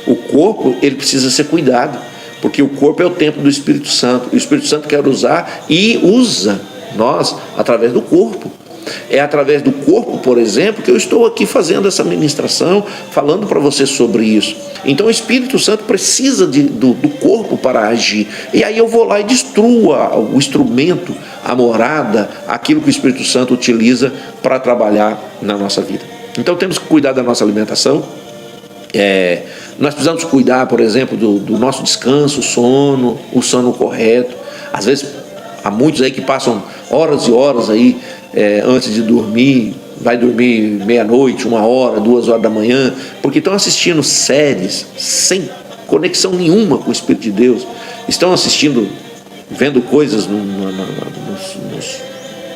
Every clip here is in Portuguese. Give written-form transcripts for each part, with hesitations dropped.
O corpo, ele precisa ser cuidado, porque o corpo é o templo do Espírito Santo. E o Espírito Santo quer usar e usa nós através do corpo. É através do corpo, por exemplo, que eu estou aqui fazendo essa ministração, falando para você sobre isso. Então o Espírito Santo precisa do corpo para agir. E aí eu vou lá e destruo o instrumento, a morada, aquilo que o Espírito Santo utiliza para trabalhar na nossa vida. Então temos que cuidar da nossa alimentação. Nós precisamos cuidar, por exemplo, do nosso descanso, o sono correto. Às vezes, há muitos aí que passam horas e horas aí, antes de dormir, vai dormir meia-noite, 1h, 2h da manhã, porque estão assistindo séries sem conexão nenhuma com o Espírito de Deus, estão assistindo, vendo coisas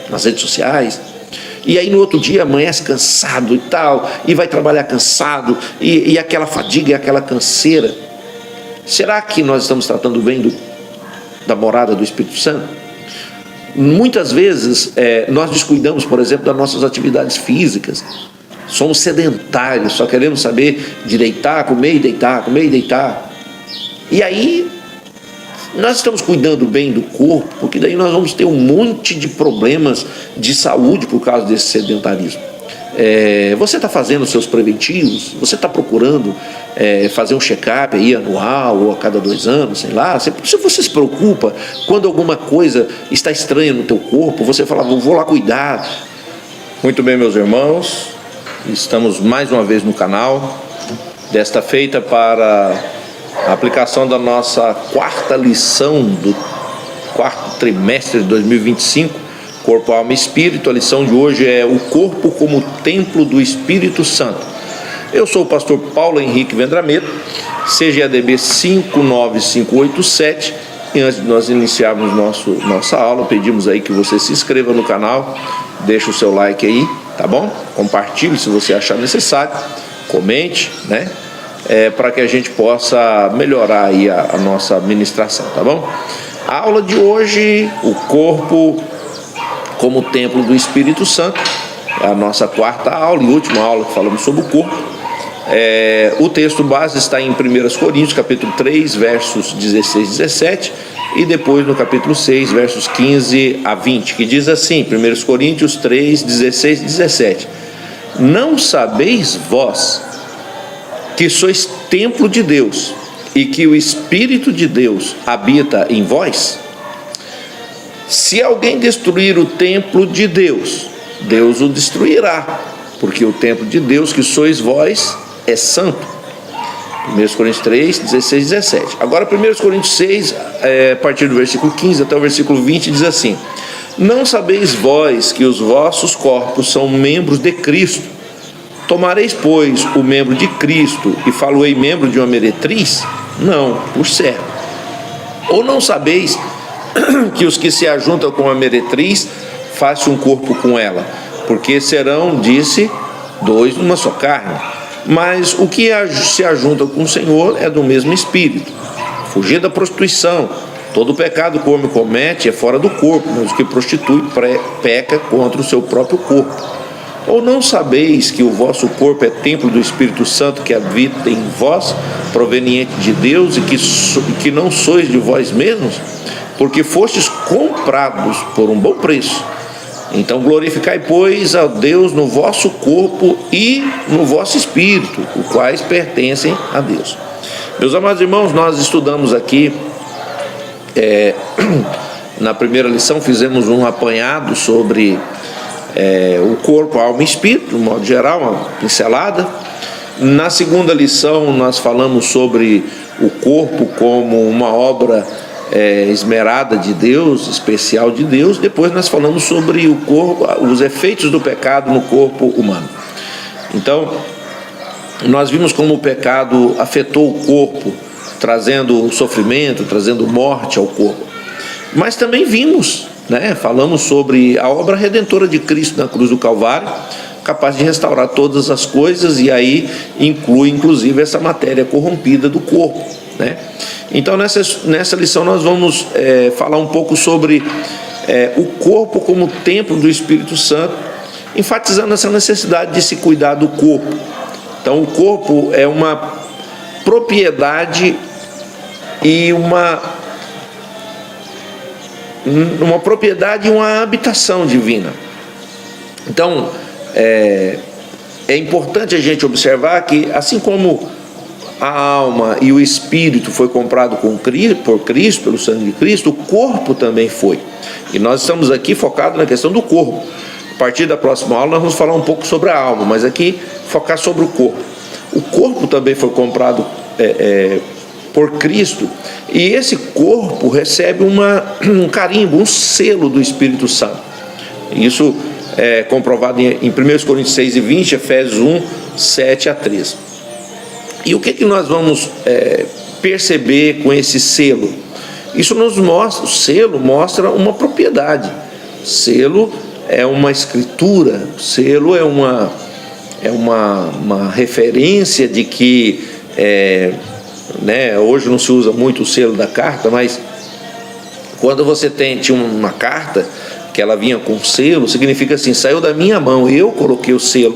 nas redes sociais, e aí no outro dia amanhece cansado e tal, e vai trabalhar cansado, e aquela fadiga e aquela canseira. Será que nós estamos tratando bem da morada do Espírito Santo? Muitas vezes nós descuidamos, por exemplo, das nossas atividades físicas. Somos sedentários, só queremos saber de deitar, comer e deitar, comer e deitar. E aí nós estamos cuidando bem do corpo, porque daí nós vamos ter um monte de problemas de saúde por causa desse sedentarismo. Você está fazendo os seus preventivos? Você está procurando fazer um check-up aí anual ou a cada 2 anos, sei lá? Se você se preocupa quando alguma coisa está estranha no teu corpo, você fala, vou lá cuidar. Muito bem, meus irmãos, estamos mais uma vez no canal, desta feita para a aplicação da nossa 4ª lição do 4º trimestre de 2025, Corpo, Alma e Espírito. A lição de hoje é o corpo como templo do Espírito Santo. Eu sou o pastor Paulo Henrique Vendrameto, CGADB 59587, e antes de nós iniciarmos nossa aula, pedimos aí que você se inscreva no canal, deixa o seu like aí, tá bom? Compartilhe se você achar necessário, comente, né? Para que a gente possa melhorar aí a nossa ministração, tá bom? A aula de hoje, o corpo como templo do Espírito Santo, é a nossa 4ª aula e última aula que falamos sobre o corpo. O texto base está em 1 Coríntios, capítulo 3, versos 16 e 17, e depois no capítulo 6, versos 15 a 20, que diz assim, 1 Coríntios 3, 16 e 17: Não sabeis vós que sois templo de Deus e que o Espírito de Deus habita em vós? Se alguém destruir o templo de Deus, Deus o destruirá, porque o templo de Deus que sois vós é santo. 1 Coríntios 3, 16 e 17. Agora 1 Coríntios 6, a partir do versículo 15 até o versículo 20, diz assim: Não sabeis vós que os vossos corpos são membros de Cristo? Tomareis, pois, o membro de Cristo e falo-ei membro de uma meretriz? Não, por certo. Ou não sabeis que os que se ajuntam com a meretriz fazem um corpo com ela? Porque serão, disse, 2 numa só carne. Mas o que se ajunta com o Senhor é do mesmo Espírito. Fugir da prostituição. Todo pecado que o homem comete é fora do corpo, mas o que prostitui peca contra o seu próprio corpo. Ou não sabeis que o vosso corpo é templo do Espírito Santo que habita em vós, proveniente de Deus, e que não sois de vós mesmos? Porque fostes comprados por um bom preço. Então glorificai, pois, a Deus no vosso corpo e no vosso espírito, os quais pertencem a Deus. Meus amados irmãos, nós estudamos aqui, na primeira lição fizemos um apanhado sobre o corpo, a alma e espírito, de um modo geral, uma pincelada. Na segunda lição nós falamos sobre o corpo como uma obra esmerada de Deus, especial de Deus. Depois nós falamos sobre o corpo, os efeitos do pecado no corpo humano. Então, nós vimos como o pecado afetou o corpo, trazendo sofrimento, trazendo morte ao corpo. Mas também vimos, falamos sobre a obra redentora de Cristo na cruz do Calvário, capaz de restaurar todas as coisas, e aí inclui inclusive essa matéria corrompida do corpo, Então nessa lição nós vamos falar um pouco sobre o corpo como templo do Espírito Santo, enfatizando essa necessidade de se cuidar do corpo. Então o corpo é uma propriedade e uma propriedade e uma habitação divina. Então, é importante a gente observar que, assim como a alma e o espírito foi comprado por Cristo, pelo sangue de Cristo, o corpo também foi. E nós estamos aqui focados na questão do corpo. A partir da próxima aula nós vamos falar um pouco sobre a alma, mas aqui focar sobre o corpo. O corpo também foi comprado por Cristo, e esse corpo recebe um carimbo, um selo do Espírito Santo. Isso é comprovado em 1 Coríntios 6:20, Efésios 1, 7 a 13. E o que nós vamos perceber com esse selo? Isso nos mostra, o selo mostra uma propriedade. Selo é uma escritura, selo é uma referência de que, hoje não se usa muito o selo da carta, mas quando você tinha uma carta que ela vinha com selo, significa assim: saiu da minha mão, eu coloquei o selo,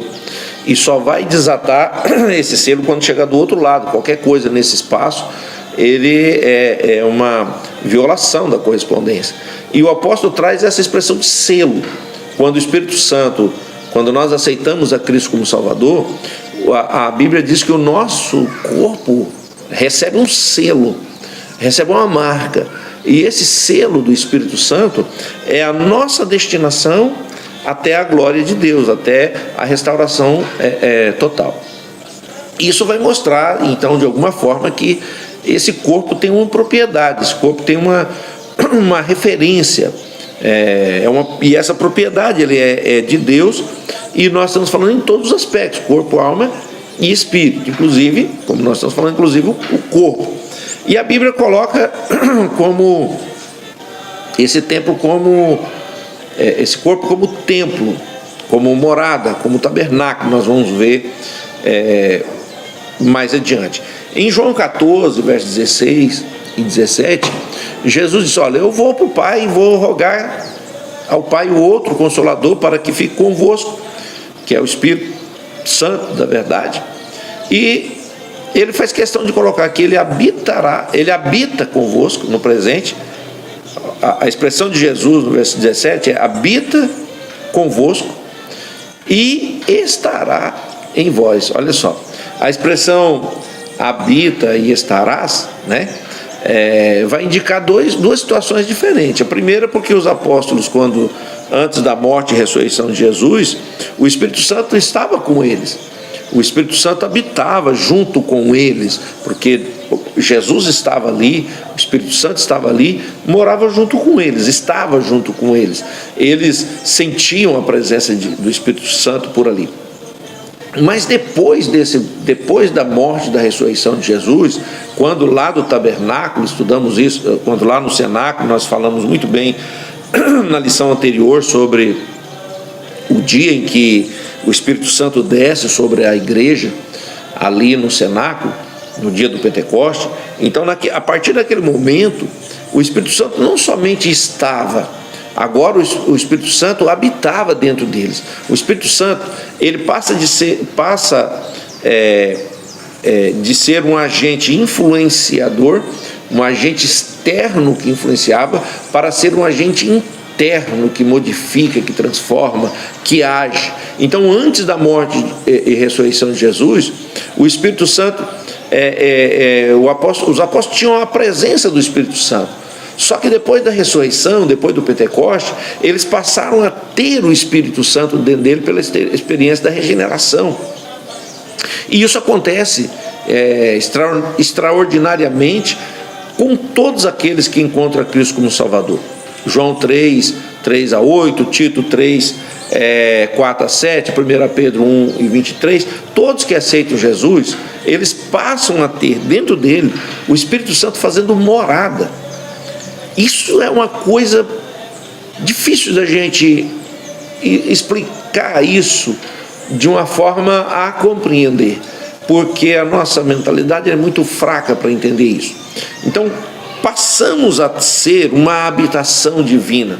e só vai desatar esse selo quando chegar do outro lado. Qualquer coisa nesse espaço, ele é uma violação da correspondência. E o apóstolo traz essa expressão de selo. Quando o Espírito Santo, quando nós aceitamos a Cristo como Salvador, a Bíblia diz que o nosso corpo recebe um selo, recebe uma marca, e esse selo do Espírito Santo é a nossa destinação até a glória de Deus, até a restauração total. Isso vai mostrar, então, de alguma forma, que esse corpo tem uma propriedade, esse corpo tem uma referência, e essa propriedade ele é de Deus, e nós estamos falando em todos os aspectos: corpo, alma e espírito, inclusive, como nós estamos falando, inclusive o corpo. E a Bíblia coloca como esse templo, esse corpo como templo, como morada, como tabernáculo. Nós vamos ver mais adiante. Em João 14, versos 16 e 17, Jesus disse: olha, eu vou para o Pai e vou rogar ao Pai o outro Consolador para que fique convosco, que é o Espírito Santo da verdade. E ele faz questão de colocar que ele habita convosco no presente. A expressão de Jesus no verso 17 é: habita convosco e estará em vós. Olha só, a expressão habita e estarás, vai indicar duas situações diferentes. A primeira, porque os apóstolos, antes da morte e ressurreição de Jesus, o Espírito Santo estava com eles. O Espírito Santo habitava junto com eles, porque Jesus estava ali, o Espírito Santo estava ali, morava junto com eles, estava junto com eles. Eles sentiam a presença do Espírito Santo por ali. Mas depois da morte e da ressurreição de Jesus, quando lá do tabernáculo, estudamos isso, quando lá no cenáculo, nós falamos muito bem na lição anterior sobre o dia em que o Espírito Santo desce sobre a igreja, ali no cenáculo, no dia do Pentecoste. Então, a partir daquele momento, o Espírito Santo não somente estava, agora o Espírito Santo habitava dentro deles. O Espírito Santo, ele passa de ser um agente influenciador, um agente externo que influenciava, para ser um agente interno que modifica, que transforma, que age. Então, antes da morte e ressurreição de Jesus, o Espírito Santo, os apóstolos tinham a presença do Espírito Santo. Só que depois da ressurreição, depois do Pentecoste, eles passaram a ter o Espírito Santo dentro dele pela experiência da regeneração. E isso acontece extraordinariamente com todos aqueles que encontram a Cristo como Salvador. João 3, 3 a 8, Tito 3, 4 a 7, 1 Pedro 1 e 23, todos que aceitam Jesus, eles passam a ter dentro dele o Espírito Santo fazendo morada. Isso é uma coisa difícil da gente explicar isso de uma forma a compreender, porque a nossa mentalidade é muito fraca para entender isso. Então, passamos a ser uma habitação divina.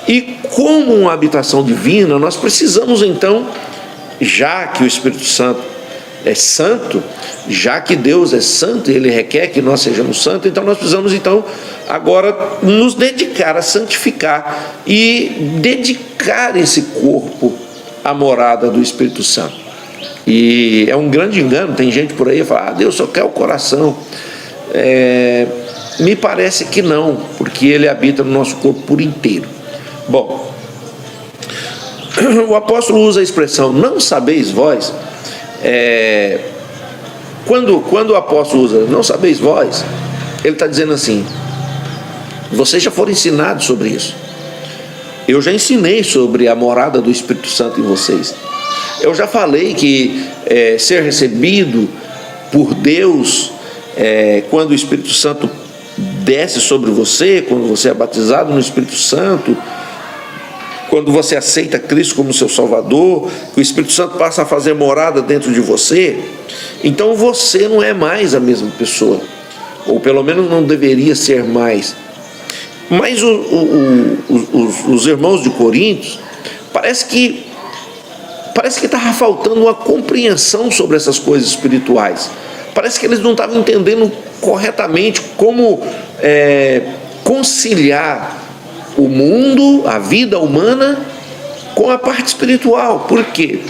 E como uma habitação divina, nós precisamos então, já que o Espírito Santo é santo, já que Deus é santo e Ele requer que nós sejamos santos, então nós precisamos agora nos dedicar a santificar e dedicar esse corpo à morada do Espírito Santo. E é um grande engano, tem gente por aí que fala, Deus só quer o coração. Me parece que não, porque Ele habita no nosso corpo por inteiro. Bom, o apóstolo usa a expressão, não sabeis vós. Quando o apóstolo usa, não sabeis vós, ele está dizendo assim, vocês já foram ensinados sobre isso. Eu já ensinei sobre a morada do Espírito Santo em vocês. Eu já falei que ser recebido por Deus, quando o Espírito Santo desce sobre você, quando você é batizado no Espírito Santo, quando você aceita Cristo como seu Salvador, que o Espírito Santo passa a fazer morada dentro de você, então você não é mais a mesma pessoa, ou pelo menos não deveria ser mais. Mas os irmãos de Coríntios, parece que estava faltando uma compreensão sobre essas coisas espirituais. Parece que eles não estavam entendendo corretamente como conciliar o mundo, a vida humana, com a parte espiritual. Por quê?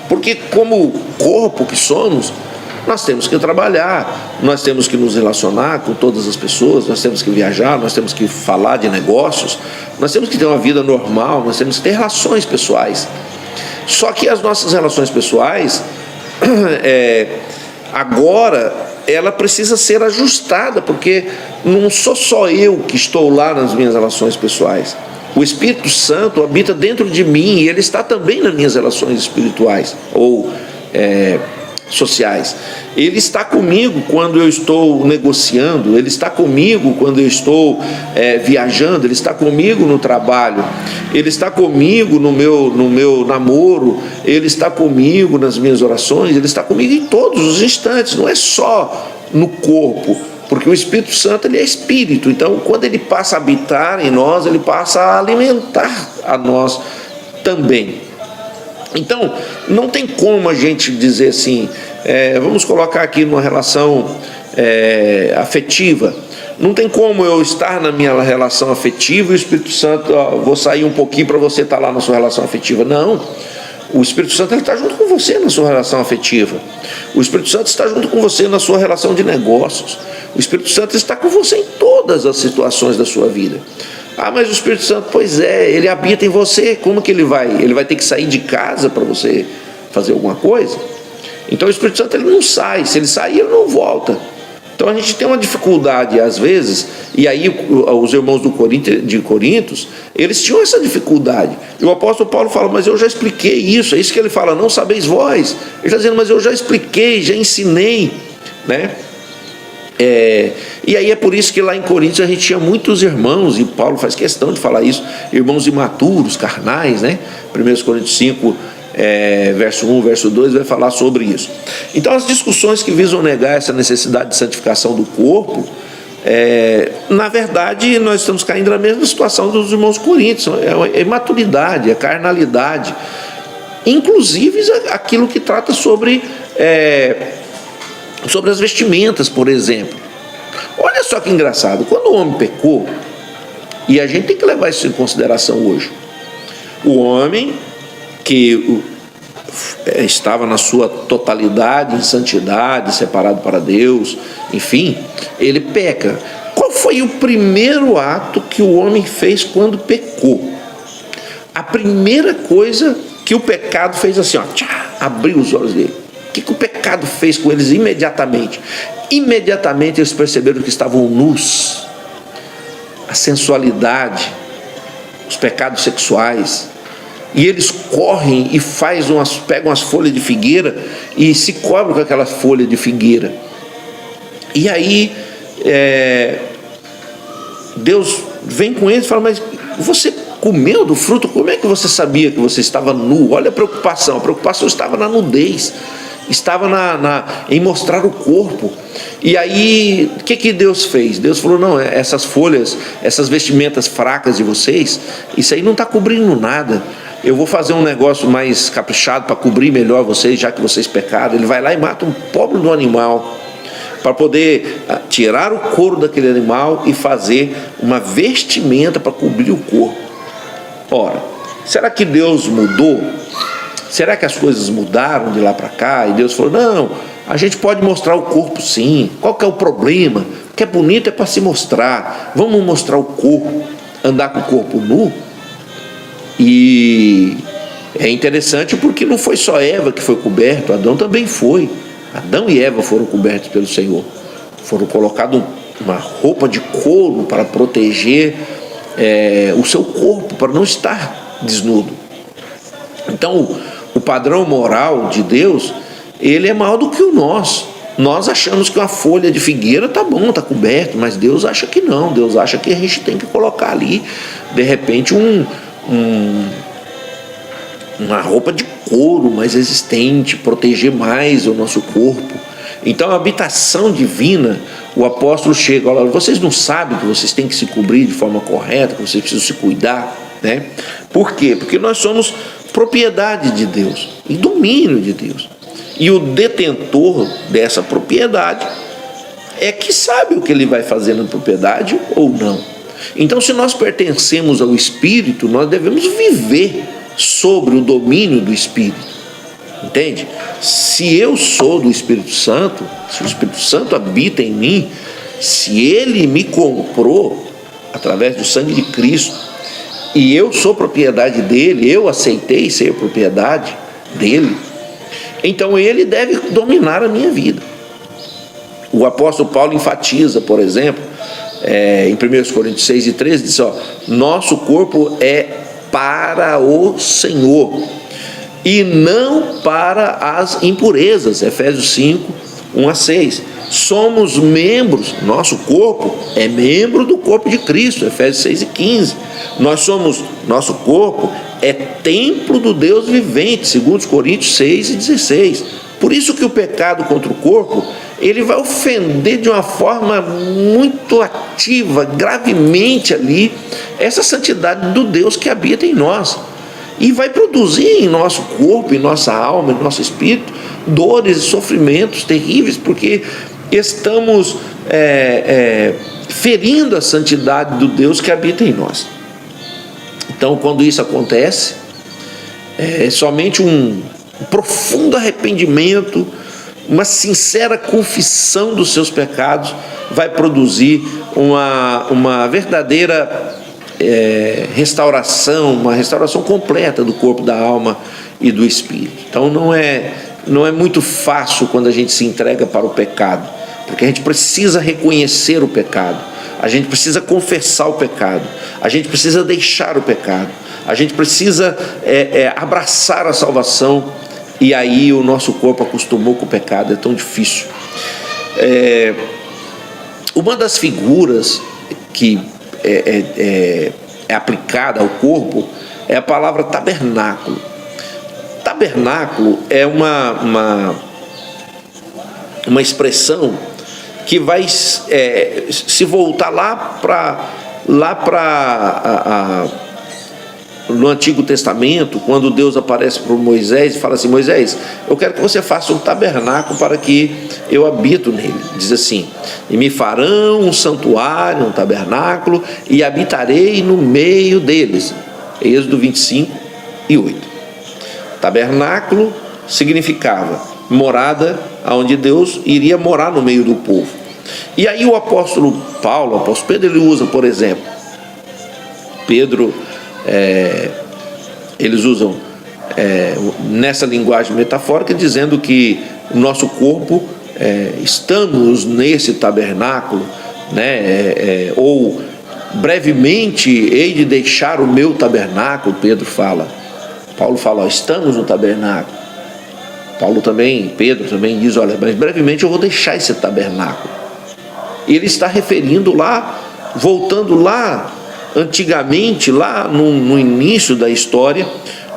Porque como corpo que somos, nós temos que trabalhar, nós temos que nos relacionar com todas as pessoas, nós temos que viajar, nós temos que falar de negócios, nós temos que ter uma vida normal, nós temos que ter relações pessoais. Só que as nossas relações pessoais, agora, ela precisa ser ajustada, porque não sou só eu que estou lá nas minhas relações pessoais. O Espírito Santo habita dentro de mim e Ele está também nas minhas relações espirituais ou sociais. Ele está comigo quando eu estou negociando, Ele está comigo quando eu estou viajando, Ele está comigo no trabalho, Ele está comigo no meu namoro, Ele está comigo nas minhas orações, Ele está comigo em todos os instantes, não é só no corpo, porque o Espírito Santo ele é Espírito, então quando Ele passa a habitar em nós, Ele passa a alimentar a nós também. Então, não tem como a gente dizer assim, vamos colocar aqui numa relação afetiva, não tem como eu estar na minha relação afetiva e o Espírito Santo, vou sair um pouquinho para você estar lá na sua relação afetiva. Não, o Espírito Santo ele está junto com você na sua relação afetiva, o Espírito Santo está junto com você na sua relação de negócios, o Espírito Santo está com você em todas as situações da sua vida. Mas o Espírito Santo, pois ele habita em você, como que ele vai? Ele vai ter que sair de casa para você fazer alguma coisa? Então o Espírito Santo ele não sai, se ele sair ele não volta. Então a gente tem uma dificuldade às vezes, e aí os irmãos de Coríntios, eles tinham essa dificuldade. E o apóstolo Paulo fala, mas eu já expliquei isso, é isso que ele fala, não sabeis vós. Ele está dizendo, mas eu já expliquei, já ensinei, né? E aí é por isso que lá em Coríntios a gente tinha muitos irmãos, e Paulo faz questão de falar isso, irmãos imaturos, carnais, né? 1 Coríntios 5, verso 1, verso 2 vai falar sobre isso. Então as discussões que visam negar essa necessidade de santificação do corpo, na verdade nós estamos caindo na mesma situação dos irmãos coríntios, é imaturidade, é carnalidade, inclusive aquilo que trata sobre as vestimentas, por exemplo. Olha só que engraçado, quando o homem pecou, e a gente tem que levar isso em consideração hoje, o homem que estava na sua totalidade, em santidade, separado para Deus, enfim, ele peca. Qual foi o primeiro ato que o homem fez quando pecou? A primeira coisa que o pecado fez assim, abriu os olhos dele. O que o pecado fez com eles imediatamente? Imediatamente eles perceberam que estavam nus. A sensualidade, os pecados sexuais, e eles correm e pegam as folhas de figueira e se cobrem com aquela folha de figueira. E aí Deus vem com eles e fala, mas você comeu do fruto? Como é que você sabia que você estava nu? Olha a preocupação estava na nudez, estava em mostrar o corpo. E aí, o que Deus fez? Deus falou, não, essas folhas, essas vestimentas fracas de vocês, isso aí não está cobrindo nada. eu vou fazer um negócio mais caprichado para cobrir melhor vocês, já que vocês pecaram. Ele vai lá e mata um pobre do animal, para poder tirar o couro daquele animal e fazer uma vestimenta para cobrir o corpo. Ora, será que Deus mudou? Será que as coisas mudaram de lá para cá? E Deus falou, não, a gente pode mostrar o corpo sim. Qual que é o problema? O que é bonito é para se mostrar. Vamos mostrar o corpo, andar com o corpo nu? E é interessante porque não foi só Eva que foi coberto, Adão também foi. Adão e Eva foram cobertos pelo Senhor. Foram colocados uma roupa de couro para proteger o seu corpo, para não estar desnudo. Então, o padrão moral de Deus, ele é maior do que o nosso. Nós achamos que uma folha de figueira tá bom, tá coberto, mas Deus acha que não. Deus acha que a gente tem que colocar ali, de repente, uma roupa de couro mais resistente, proteger mais o nosso corpo. Então, a habitação divina, o apóstolo chega, olha, vocês não sabem que vocês têm que se cobrir de forma correta, que vocês precisam se cuidar, né? Por quê? Porque nós somos propriedade de Deus e domínio de Deus. E o detentor dessa propriedade é que sabe o que ele vai fazer na propriedade ou não. Então, se nós pertencemos ao Espírito, nós devemos viver sobre o domínio do Espírito. Entende? Se eu sou do Espírito Santo, se o Espírito Santo habita em mim, se ele me comprou através do sangue de Cristo, e eu sou propriedade dele, eu aceitei ser propriedade dele, então ele deve dominar a minha vida. O apóstolo Paulo enfatiza, por exemplo, em 1 Coríntios 6:13, diz, nosso corpo é para o Senhor e não para as impurezas. Efésios 5:1-6. Somos membros, nosso corpo é membro do corpo de Cristo. Efésios 6:15. Nosso corpo é templo do Deus vivente, 2 Coríntios 6:16. Por isso que o pecado contra o corpo, ele vai ofender de uma forma muito ativa, gravemente ali, essa santidade do Deus que habita em nós. E vai produzir em nosso corpo, em nossa alma, em nosso espírito, dores e sofrimentos terríveis, porque estamos ferindo a santidade do Deus que habita em nós. Então, quando isso acontece, somente um profundo arrependimento, uma sincera confissão dos seus pecados vai produzir uma verdadeira restauração, uma restauração completa do corpo, da alma e do espírito. Então não é muito fácil quando a gente se entrega para o pecado, porque a gente precisa reconhecer o pecado, a gente precisa confessar o pecado, a gente precisa deixar o pecado, a gente precisa abraçar a salvação. E aí o nosso corpo acostumou com o pecado, é tão difícil. Uma das figuras que é aplicada ao corpo é a palavra tabernáculo. Tabernáculo é uma expressão que vai se voltar lá para no Antigo Testamento, quando Deus aparece para Moisés e fala assim: Moisés, eu quero que você faça um tabernáculo para que eu habito nele. Diz assim: e me farão um santuário, um tabernáculo, e habitarei no meio deles. Êxodo 25:8. Tabernáculo significava morada, onde Deus iria morar no meio do povo. E aí o apóstolo Paulo, o apóstolo Pedro, ele usa, por exemplo, eles usam nessa linguagem metafórica, dizendo que o nosso corpo, estamos nesse tabernáculo, né? Ou brevemente hei de deixar o meu tabernáculo. Paulo fala, estamos no tabernáculo. Pedro também diz, olha, mas brevemente eu vou deixar esse tabernáculo. E ele está referindo lá, voltando lá antigamente, lá no início da história,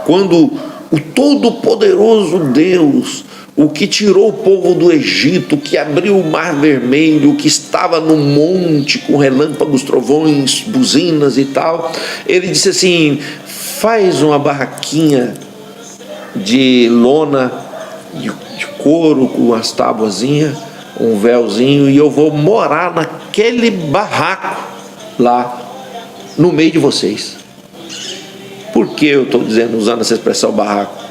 quando o Todo-Poderoso Deus, o que tirou o povo do Egito, que abriu o Mar Vermelho, que estava no monte com relâmpagos, trovões, buzinas e tal, ele disse assim: faz uma barraquinha de lona, de couro, com as tabuazinhas, um véuzinho, e eu vou morar naquele barraco lá, no meio de vocês. Por que eu estou usando essa expressão barraco?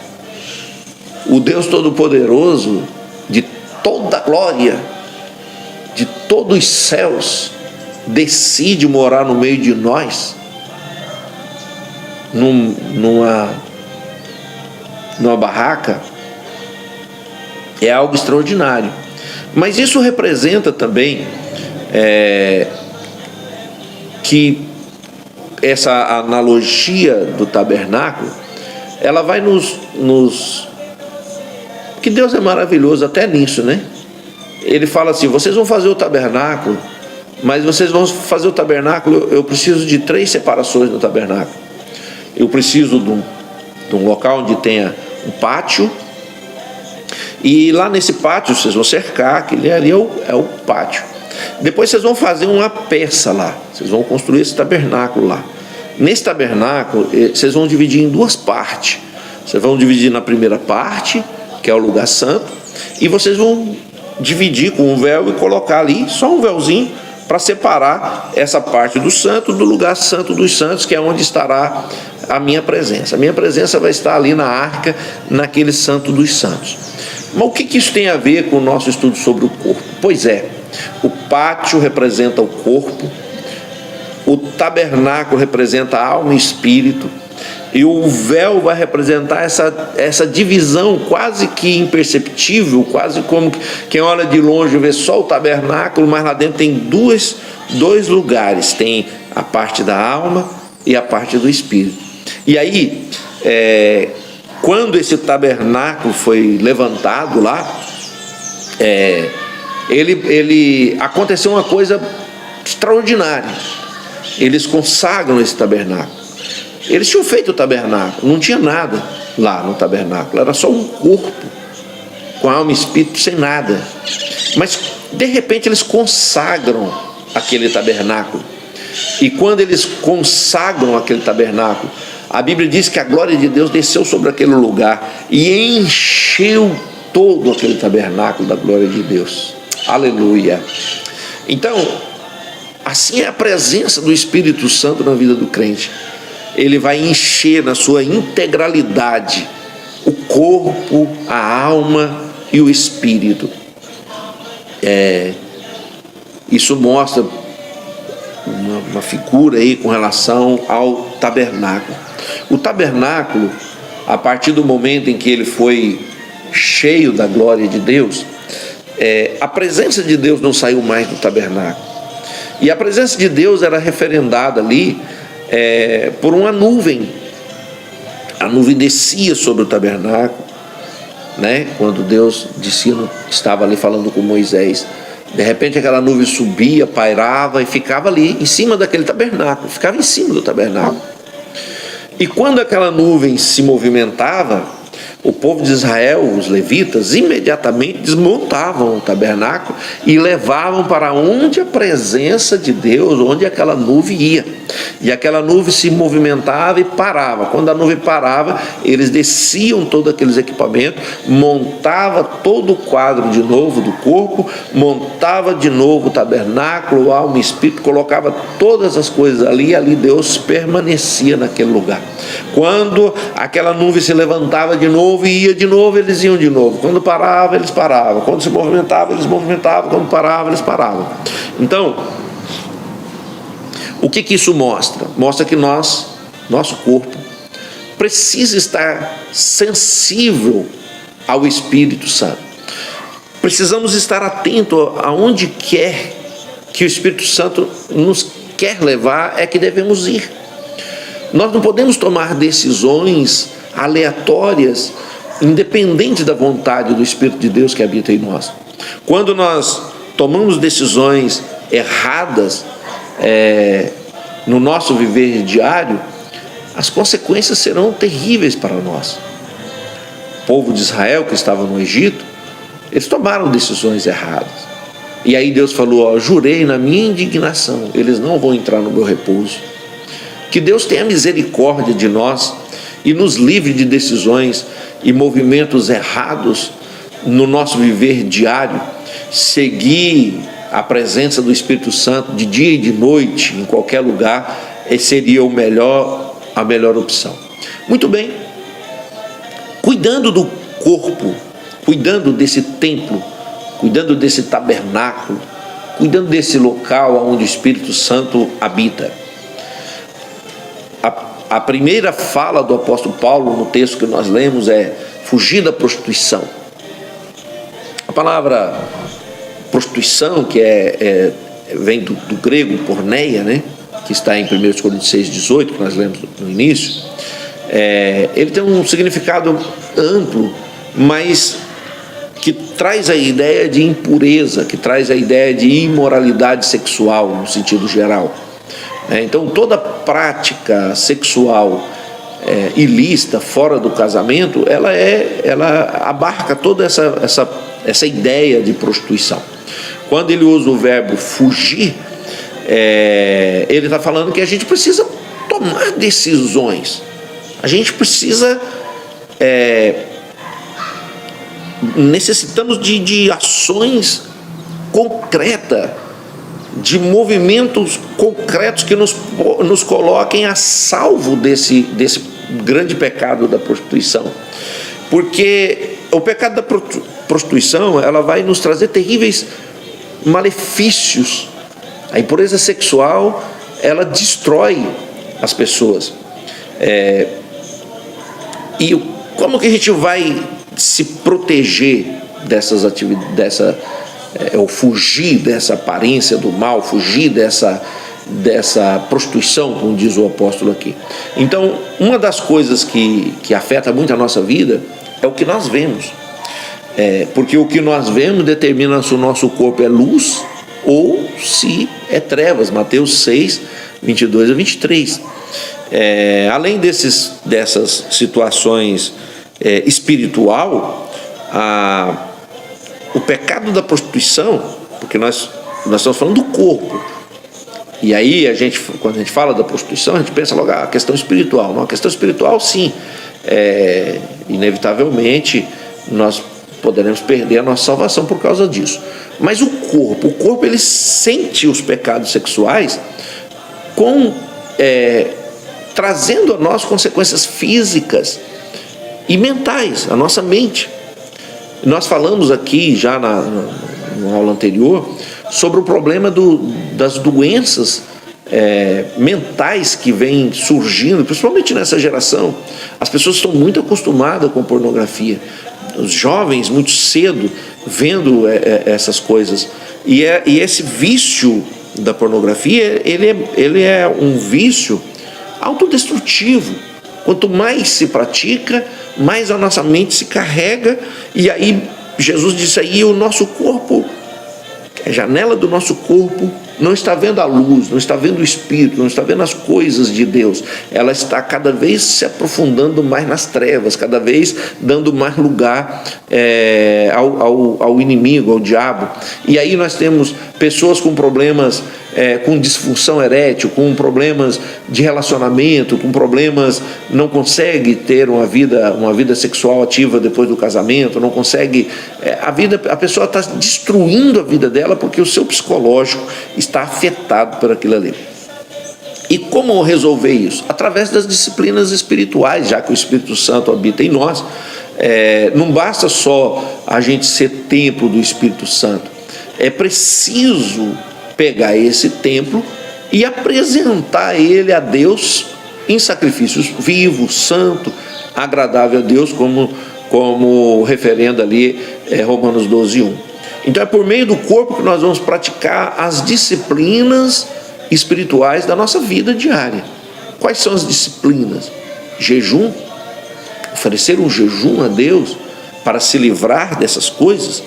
O Deus Todo-Poderoso, de toda a glória, de todos os céus, decide morar no meio de nós, numa barraca. É algo extraordinário. Mas isso representa também que essa analogia do tabernáculo, ela vai que Deus é maravilhoso até nisso, né? Ele fala assim: vocês vão fazer o tabernáculo, mas vocês vão fazer o tabernáculo, eu preciso de 3 separações no tabernáculo. Eu preciso de um local onde tenha um pátio, e lá nesse pátio vocês vão cercar, aquele ali é o pátio. Depois vocês vão fazer uma peça lá, vocês vão construir esse tabernáculo lá. Nesse tabernáculo vocês vão dividir em 2 partes. Vocês vão dividir na primeira parte, que é o lugar santo, e vocês vão dividir com um véu e colocar ali só um véuzinho para separar essa parte do santo do lugar santo dos santos, que é onde estará a minha presença. A minha presença vai estar ali na arca, naquele santo dos santos. Mas o que isso tem a ver com o nosso estudo sobre o corpo? Pois é, o pátio representa o corpo, o tabernáculo representa a alma e espírito, e o véu vai representar essa divisão quase que imperceptível, quase como quem olha de longe vê só o tabernáculo, mas lá dentro tem dois lugares, tem a parte da alma e a parte do espírito. E aí, quando esse tabernáculo foi levantado lá, aconteceu uma coisa extraordinária. Eles consagram esse tabernáculo. Eles tinham feito o tabernáculo, não tinha nada lá no tabernáculo, era só um corpo com alma e espírito, sem nada. Mas de repente eles consagram aquele tabernáculo. E quando eles consagram aquele tabernáculo, a Bíblia diz que a glória de Deus desceu sobre aquele lugar e encheu todo aquele tabernáculo da glória de Deus. Aleluia! Então, assim é a presença do Espírito Santo na vida do crente. Ele vai encher na sua integralidade o corpo, a alma e o espírito. Isso mostra uma figura aí com relação ao tabernáculo. O tabernáculo, a partir do momento em que ele foi cheio da glória de Deus, a presença de Deus não saiu mais do tabernáculo. E a presença de Deus era referendada ali por uma nuvem. A nuvem descia sobre o tabernáculo, né? Quando Deus estava ali falando com Moisés, de repente aquela nuvem subia, pairava e ficava ali em cima daquele tabernáculo, ficava em cima do tabernáculo. E quando aquela nuvem se movimentava, o povo de Israel, os levitas, imediatamente desmontavam o tabernáculo e levavam para onde a presença de Deus, onde aquela nuvem ia. E aquela nuvem se movimentava e parava. Quando a nuvem parava, eles desciam todos aqueles equipamentos, montava todo o quadro de novo do corpo, montava de novo o tabernáculo, alma e espírito, colocava todas as coisas ali, e ali Deus permanecia naquele lugar. Quando aquela nuvem se levantava de novo e ia de novo, eles iam de novo. Quando parava, eles paravam. Quando se movimentava, eles movimentavam. Quando parava, eles paravam. Então, o que isso mostra? Mostra que nosso corpo, precisa estar sensível ao Espírito Santo. Precisamos estar atentos aonde quer que o Espírito Santo nos quer levar, é que devemos ir. Nós não podemos tomar decisões aleatórias, independente da vontade do Espírito de Deus que habita em nós. Quando nós tomamos decisões erradas no nosso viver diário, as consequências serão terríveis para nós. O povo de Israel que estava no Egito, eles tomaram decisões erradas. E aí Deus falou: jurei na minha indignação, eles não vão entrar no meu repouso. Que Deus tenha misericórdia de nós e nos livre de decisões e movimentos errados no nosso viver diário. Seguir a presença do Espírito Santo de dia e de noite, em qualquer lugar, seria a melhor opção. Muito bem, cuidando do corpo, cuidando desse templo, cuidando desse tabernáculo, cuidando desse local onde o Espírito Santo habita. A primeira fala do apóstolo Paulo no texto que nós lemos é fugir da prostituição. A palavra prostituição, que vem do grego porneia, né? Que está em 1 Coríntios 6,18, que nós lemos no início, ele tem um significado amplo, mas que traz a ideia de impureza, que traz a ideia de imoralidade sexual no sentido geral. Então toda prática sexual ilícita fora do casamento, ela abarca toda essa ideia de prostituição. Quando ele usa o verbo fugir, ele está falando que a gente precisa tomar decisões, a gente precisa necessitamos de ações concretas, de movimentos concretos que nos coloquem a salvo desse grande pecado da prostituição. Porque o pecado da prostituição, ela vai nos trazer terríveis malefícios. A impureza sexual, ela destrói as pessoas. E como que a gente vai se proteger dessas atividades, ou fugir dessa aparência do mal, fugir dessa prostituição, como diz o apóstolo aqui? Então, uma das coisas que afeta muito a nossa vida é o que nós vemos. Porque o que nós vemos determina se o nosso corpo é luz ou se é trevas. Mateus 6, 22 a 23. Além dessas situações espiritual, o pecado da prostituição, porque nós estamos falando do corpo, e aí quando a gente fala da prostituição, a gente pensa logo a questão espiritual. Não, a questão espiritual, sim, inevitavelmente nós poderemos perder a nossa salvação por causa disso. Mas o corpo ele sente os pecados sexuais trazendo a nós consequências físicas e mentais, a nossa mente. Nós falamos aqui já na aula anterior sobre o problema das doenças mentais que vêm surgindo, principalmente nessa geração. As pessoas estão muito acostumadas com pornografia, os jovens muito cedo vendo essas coisas, e esse vício da pornografia, ele é um vício autodestrutivo. Quanto mais se pratica, mais a nossa mente se carrega, e aí Jesus disse aí, o nosso corpo, a janela do nosso corpo não está vendo a luz, não está vendo o Espírito, não está vendo as coisas de Deus. Ela está cada vez se aprofundando mais nas trevas, cada vez dando mais lugar ao inimigo, ao diabo. E aí nós temos pessoas com problemas, com disfunção erétil, com problemas de relacionamento, com problemas, não consegue ter uma vida sexual ativa depois do casamento, não consegue, a pessoa está destruindo a vida dela porque o seu psicológico está afetado por aquilo ali. E como resolver isso? Através das disciplinas espirituais, já que o Espírito Santo habita em nós. Não basta só a gente ser templo do Espírito Santo, é preciso pegar esse templo e apresentar ele a Deus em sacrifícios vivos, santo, agradável a Deus, como referendo ali Romanos 12:1. Então é por meio do corpo que nós vamos praticar as disciplinas espirituais da nossa vida diária. Quais são as disciplinas? Jejum, oferecer um jejum a Deus para se livrar dessas coisas.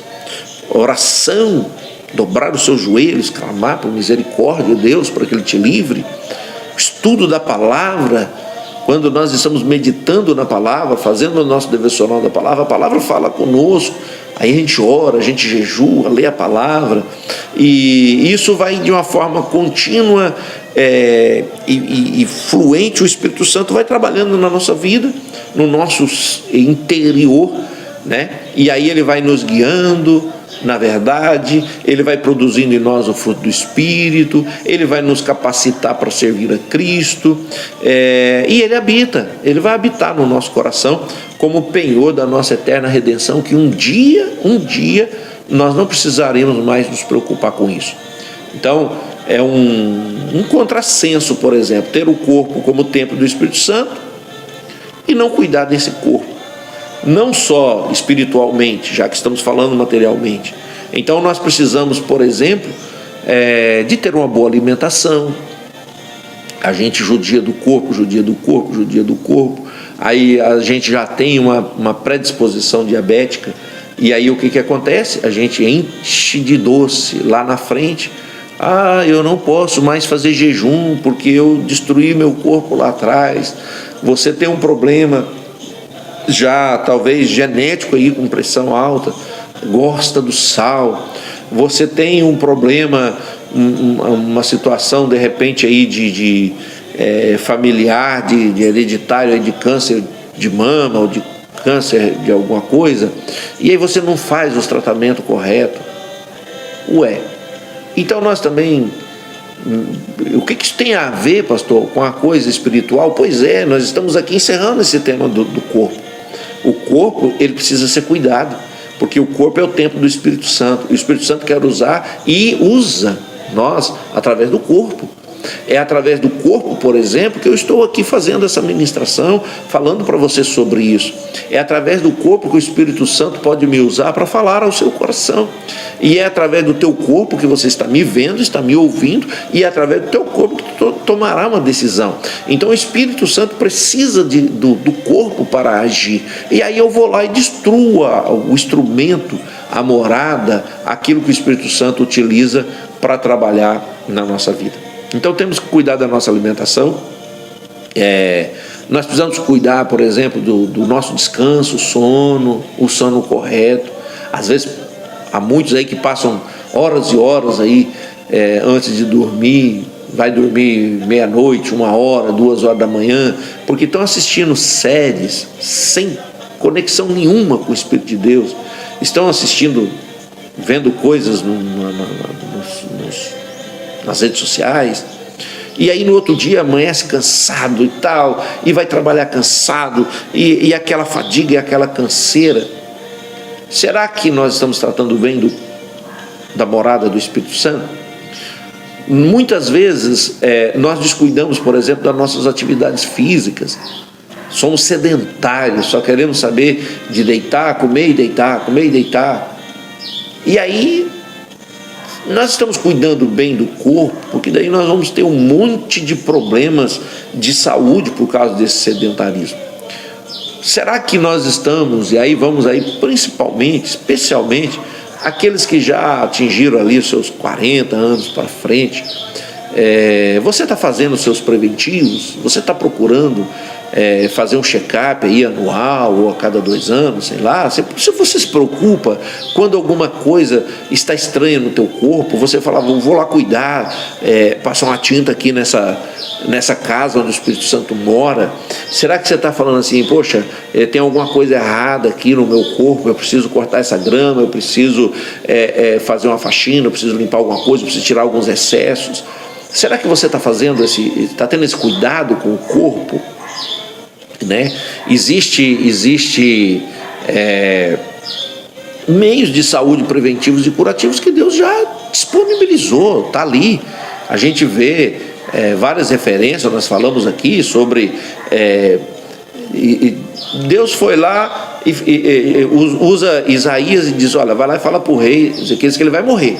Oração, dobrar os seus joelhos, clamar por misericórdia a Deus para que Ele te livre. Estudo da palavra, quando nós estamos meditando na palavra, fazendo o nosso devocional da palavra, a palavra fala conosco, aí a gente ora, a gente jejua, lê a palavra, e isso vai de uma forma contínua e fluente. O Espírito Santo vai trabalhando na nossa vida, no nosso interior, né? E aí ele vai nos guiando na verdade, ele vai produzindo em nós o fruto do Espírito, ele vai nos capacitar para servir a Cristo, e ele vai habitar no nosso coração como penhor da nossa eterna redenção, que um dia nós não precisaremos mais nos preocupar com isso. Então é um contrassenso, por exemplo, ter o corpo como templo do Espírito Santo e não cuidar desse corpo, não só espiritualmente, já que estamos falando materialmente. Então nós precisamos, por exemplo, de ter uma boa alimentação. A gente judia do corpo, aí a gente já tem uma predisposição diabética, e aí o que acontece? A gente enche de doce lá na frente. Eu não posso mais fazer jejum porque eu destruí meu corpo lá atrás. Você tem um problema já talvez genético aí, com pressão alta, gosta do sal. Você tem um problema, uma situação de repente aí de familiar, de hereditário, aí de câncer de mama ou de câncer de alguma coisa, e aí você não faz os tratamentos corretos. Então nós também, o que isso tem a ver, pastor, com a coisa espiritual? Pois nós estamos aqui encerrando esse tema do corpo. O corpo, ele precisa ser cuidado, porque o corpo é o templo do Espírito Santo, e o Espírito Santo quer usar e usa nós através do corpo. É através do corpo, por exemplo, que eu estou aqui fazendo essa ministração, falando para você sobre isso. É através do corpo que o Espírito Santo pode me usar para falar ao seu coração. E é através do teu corpo que você está me vendo, está me ouvindo, e é através do teu corpo que tu tomará uma decisão. Então o Espírito Santo precisa do corpo para agir. E aí eu vou lá e destruo o instrumento, a morada, aquilo que o Espírito Santo utiliza para trabalhar na nossa vida. Então temos que cuidar da nossa alimentação. Nós precisamos cuidar, por exemplo, do nosso descanso, o sono correto. Às vezes há muitos aí que passam horas e horas aí antes de dormir, vai dormir meia-noite, 1h, 2h da manhã, porque estão assistindo séries sem conexão nenhuma com o Espírito de Deus, estão assistindo, vendo coisas nas redes sociais, e aí no outro dia amanhece cansado e tal, e vai trabalhar cansado, e aquela fadiga e aquela canseira. Será que nós estamos tratando bem da morada do Espírito Santo? Muitas vezes nós descuidamos, por exemplo, das nossas atividades físicas. Somos sedentários, só queremos saber de deitar, comer e deitar, comer e deitar. E aí nós estamos cuidando bem do corpo, porque daí nós vamos ter um monte de problemas de saúde por causa desse sedentarismo. Será que nós estamos, e aí vamos aí principalmente, especialmente, aqueles que já atingiram ali os seus 40 anos para frente, você está fazendo os seus preventivos? Você está procurando fazer um check-up aí anual ou a cada 2 anos, sei lá? Se você se preocupa quando alguma coisa está estranha no teu corpo, você fala, vou lá cuidar, passar uma tinta aqui nessa casa onde o Espírito Santo mora. Será que você está falando assim, poxa, tem alguma coisa errada aqui no meu corpo, eu preciso cortar essa grama, eu preciso fazer uma faxina, eu preciso limpar alguma coisa, eu preciso tirar alguns excessos? Será que você está tendo esse cuidado com o corpo? Né? Existe meios de saúde preventivos e curativos que Deus já disponibilizou, está ali. A gente vê várias referências, nós falamos aqui sobre Deus foi lá e usa Isaías e diz, olha, vai lá e fala para o rei Ezequias que ele vai morrer.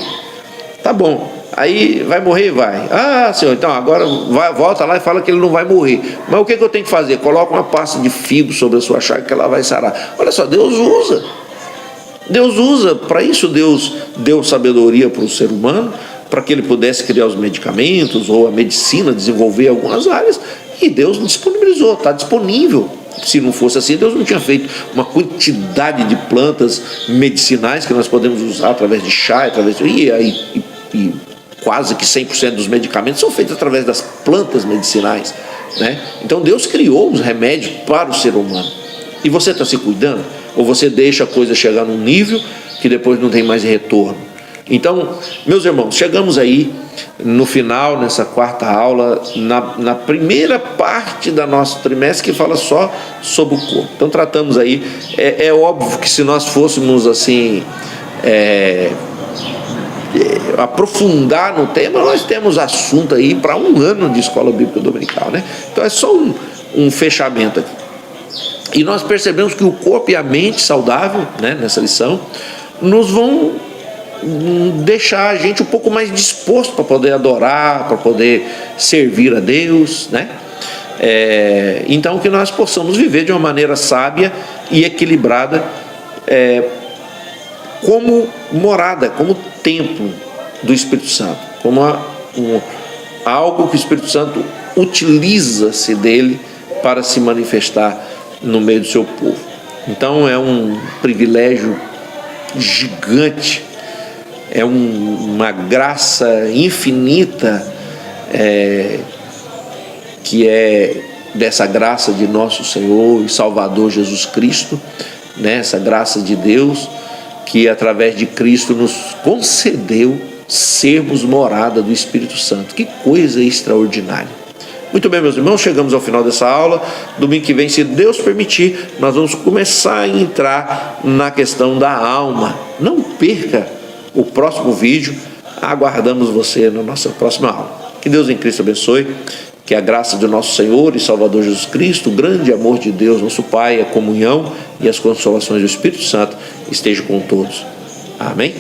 Tá bom. Aí vai morrer? Vai. Senhor, então agora volta lá e fala que ele não vai morrer. Mas o que eu tenho que fazer? Coloca uma pasta de figo sobre a sua chaga que ela vai sarar. Olha só, Deus usa. Para isso Deus deu sabedoria para o ser humano, para que ele pudesse criar os medicamentos ou a medicina, desenvolver algumas áreas E Deus disponibilizou, está disponível. Se não fosse assim, Deus não tinha feito uma quantidade de plantas medicinais que nós podemos usar através de chá, e quase que 100% dos medicamentos são feitos através das plantas medicinais, né? Então Deus criou os remédios para o ser humano. E você está se cuidando? Ou você deixa a coisa chegar num nível que depois não tem mais retorno? Então, meus irmãos, chegamos aí no final, nessa quarta aula, na primeira parte da nosso trimestre, que fala só sobre o corpo. Então tratamos aí, é óbvio que se nós fôssemos assim, aprofundar no tema, nós temos assunto aí para um ano de escola bíblica dominical, né? Então é só um fechamento aqui. E nós percebemos que o corpo e a mente saudável, né, nessa lição, nos vão deixar a gente um pouco mais disposto para poder adorar, para poder servir a Deus, né? Então que nós possamos viver de uma maneira sábia e equilibrada, como morada, como templo do Espírito Santo, como algo que o Espírito Santo utiliza-se dele para se manifestar no meio do seu povo. Então é um privilégio gigante, é uma graça infinita, que é dessa graça de nosso Senhor e Salvador Jesus Cristo, né? Essa graça de Deus que através de Cristo nos concedeu sermos morada do Espírito Santo. Que coisa extraordinária! Muito bem, meus irmãos, chegamos ao final dessa aula. Domingo que vem, se Deus permitir, nós vamos começar a entrar na questão da alma. Não perca o próximo vídeo. Aguardamos você na nossa próxima aula. Que Deus em Cristo abençoe. Que a graça do nosso Senhor e Salvador Jesus Cristo, o grande amor de Deus, nosso Pai, a comunhão e as consolações do Espírito Santo estejam com todos. Amém?